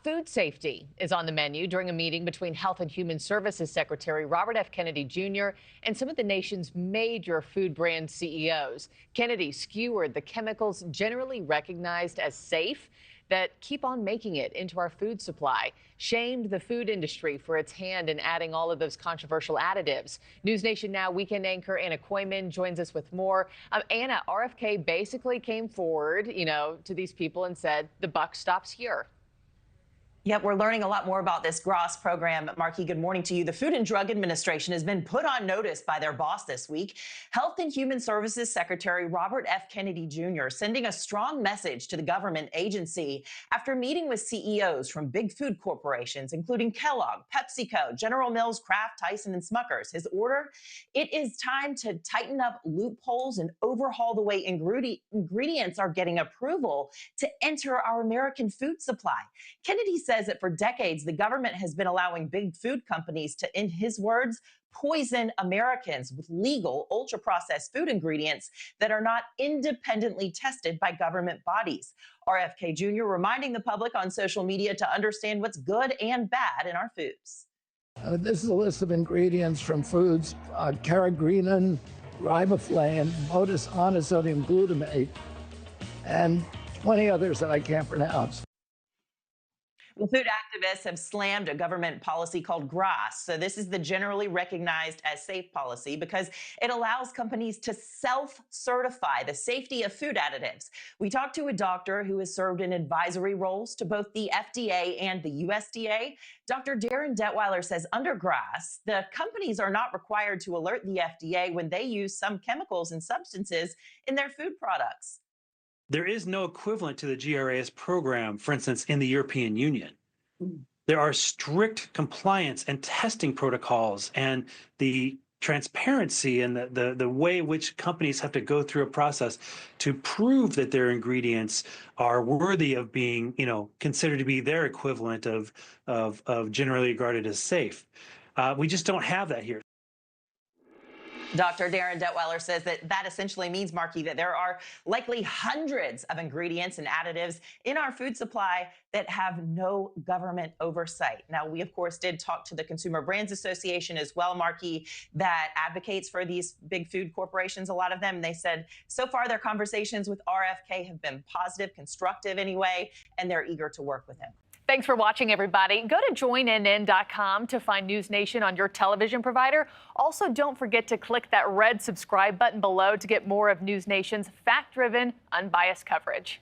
Food safety is on the menu during a meeting between Health and Human Services Secretary Robert F. Kennedy Jr. and some of the nation's major food brand CEOs. Kennedy skewered the chemicals generally recognized as safe that keep on making it into our food supply, shamed the food industry for its hand in adding all of those controversial additives. NewsNation Now weekend anchor Anna Koyman joins us with more. Anna, RFK basically came forward, to these people and said the buck stops here. Yep, we're learning a lot more about this GRAS program. Markie, good morning to you. The Food and Drug Administration has been put on notice by their boss this week, Health and Human Services Secretary Robert F. Kennedy Jr., sending a strong message to the government agency after meeting with CEOs from big food corporations, including Kellogg, PepsiCo, General Mills, Kraft, Tyson, and Smuckers. His order: it is time to tighten up loopholes and overhaul the way ingredients are getting approval to enter our American food supply. Kennedy says that for decades, the government has been allowing big food companies to, in his words, poison Americans with legal ultra-processed food ingredients that are not independently tested by government bodies. RFK Jr. reminding the public on social media to understand what's good and bad in our foods. This is a list of ingredients from foods: carrageenan, riboflavin, monosodium glutamate, and 20 others that I can't pronounce. Well, food activists have slammed a government policy called GRAS. So this is the generally recognized as safe policy because it allows companies to self-certify the safety of food additives. We talked to a doctor who has served in advisory roles to both the FDA and the USDA. Dr. Darren Detweiler says under GRAS, the companies are not required to alert the FDA when they use some chemicals and substances in their food products. There is no equivalent to the GRAS program, for instance, in the European Union. There are strict compliance and testing protocols, and the transparency and the way in which companies have to go through a process to prove that their ingredients are worthy of being, considered to be their equivalent of generally regarded as safe. We just don't have that here. Dr. Darren Detweiler says that essentially means, Markie, that there are likely hundreds of ingredients and additives in our food supply that have no government oversight. Now, we, of course, did talk to the Consumer Brands Association as well, Markie, that advocates for these big food corporations, a lot of them. They said so far their conversations with RFK have been positive, constructive anyway, and they're eager to work with him. Thanks for watching, everybody. Go to joinnn.com to find NewsNation on your television provider. Also, don't forget to click that red subscribe button below to get more of NewsNation's fact-driven, unbiased coverage.